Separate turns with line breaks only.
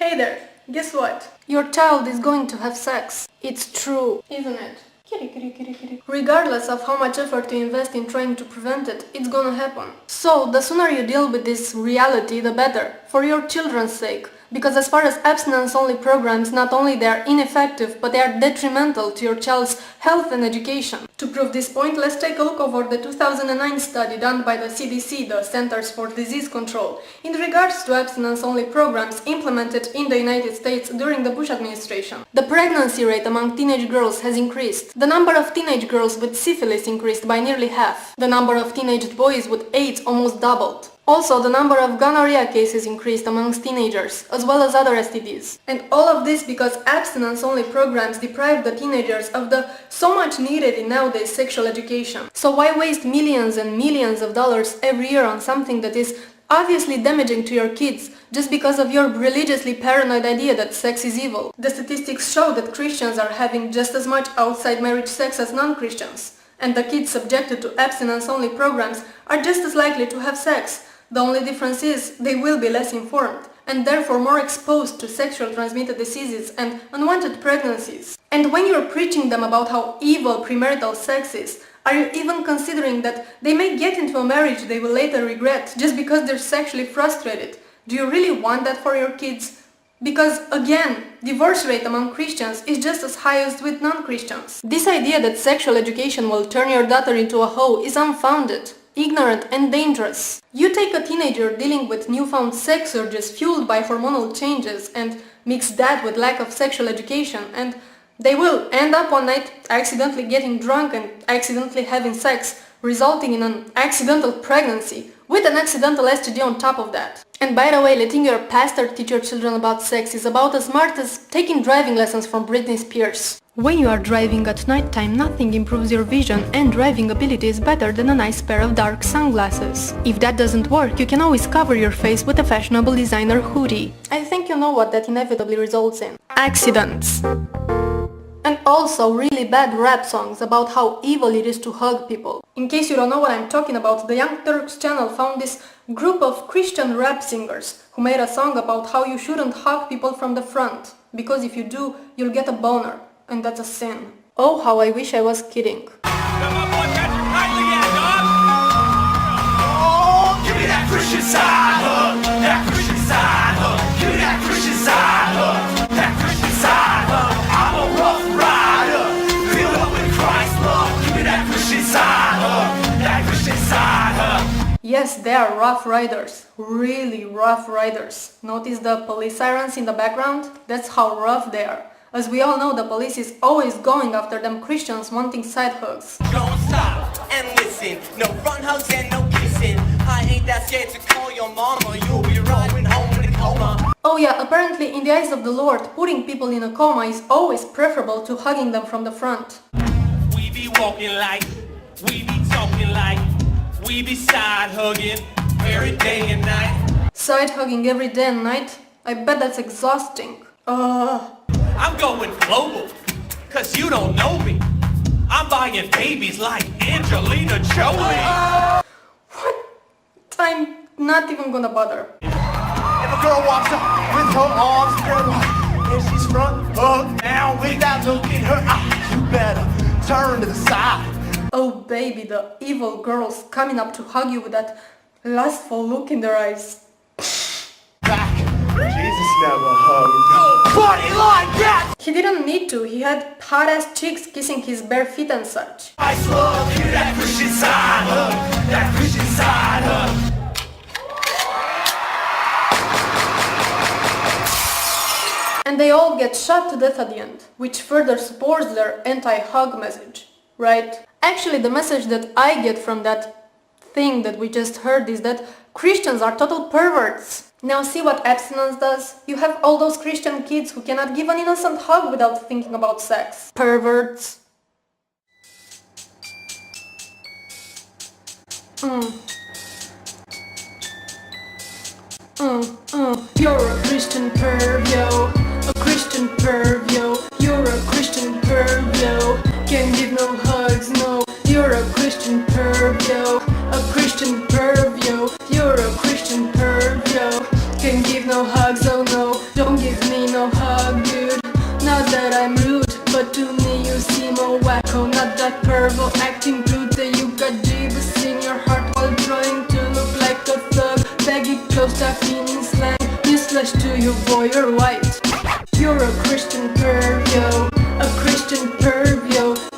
Hey there, guess what? Your child is going to have sex. It's true, isn't it? Kitty, kitty, kitty, kitty. Regardless of how much effort you invest in trying to prevent it, it's gonna happen. So, the sooner you deal with this reality, the better, for your children's sake. Because as far as abstinence-only programs, not only they are ineffective, but they are detrimental to your child's health and education. To prove this point, let's take a look over the 2009 study done by the CDC, the Centers for Disease Control, in regards to abstinence-only programs implemented in the United States during the Bush administration. The pregnancy rate among teenage girls has increased. The number of teenage girls with syphilis increased by nearly half. The number of teenage boys with AIDS almost doubled. Also, the number of gonorrhea cases increased amongst teenagers, as well as other STDs. And all of this because abstinence-only programs deprive the teenagers of the so much needed in nowadays sexual education. So why waste millions and millions of dollars every year on something that is obviously damaging to your kids, just because of your religiously paranoid idea that sex is evil? The statistics show that Christians are having just as much outside marriage sex as non-Christians. And the kids subjected to abstinence-only programs are just as likely to have sex. The only difference is they will be less informed and therefore more exposed to sexual transmitted diseases and unwanted pregnancies. And when you're preaching them about how evil premarital sex is, are you even considering that they may get into a marriage they will later regret just because they're sexually frustrated? Do you really want that for your kids? Because, again, divorce rate among Christians is just as high as with non-Christians. This idea that sexual education will turn your daughter into a hoe is unfounded, ignorant and dangerous. You take a teenager dealing with newfound sex urges fueled by hormonal changes and mix that with lack of sexual education, and they will end up one night accidentally getting drunk and accidentally having sex, resulting in an accidental pregnancy with an accidental STD on top of that. And by the way, letting your pastor teach your children about sex is about as smart as taking driving lessons from Britney Spears. When you are driving at night time, nothing improves your vision, and driving ability is better than a nice pair of dark sunglasses. If that doesn't work, you can always cover your face with a fashionable designer hoodie. I think you know what that inevitably results in. Accidents. And also really bad rap songs about how evil it is to hug people. In case you don't know what I'm talking about, the Young Turks channel found this group of Christian rap singers who made a song about how you shouldn't hug people from the front, because if you do, you'll get a boner, and that's a sin. Oh, how I wish I was kidding.
Oh, give me that Christian side hug, that Christian side hug, give me that Christian side hug, that Christian side hug. I'm a rough rider, filled up with Christ's love. Give me that Christian side hug, that Christian side hug.
Yes, they are rough riders, really rough riders. Notice the police sirens in the background? That's how rough they are. As we all know, the police is always going after them Christians wanting side hugs.
Don't stop and listen, no front hugs and no kissing. I ain't that scared to call your mama, you'll be rolling home in a coma.
Oh yeah, apparently in the eyes of the Lord, putting people in a coma is always preferable to hugging them from the front.
We be walking like, we be talking like, we be side hugging every day and night.
Side hugging every day and night? I bet that's exhausting.
I'm going global, cause you don't know me. I'm buying babies like Angelina Jolie.
What? I'm not even gonna bother.
If a girl walks up with her arms spread wide and she's front hug down without looking her eyes, you better turn to the side.
Oh baby, the evil girls coming up to hug you with that lustful look in their eyes.
Back. Jesus never hugged nobody like that.
He didn't need to, he had hot-ass chicks kissing his bare feet and such.
I love you, that Christian side hug, that Christian side hug.
And they all get shot to death at the end, which further supports their anti-hug message, right? Actually, the message that I get from that thing that we just heard is that Christians are total perverts. Now see what abstinence does? You have all those Christian kids who cannot give an innocent hug without thinking about sex. Perverts. You're a Christian perv, yo. A Christian perv, yo. You're a Christian perv, yo. Can't give no hugs, no. You're a Christian perv, yo. A Christian perv, yo. You're a Christian perv, yo. Can't give no hugs, oh no. Don't give Newsflash to you, boy, you're white. You're a Christian perv, yo. A Christian perv, yo.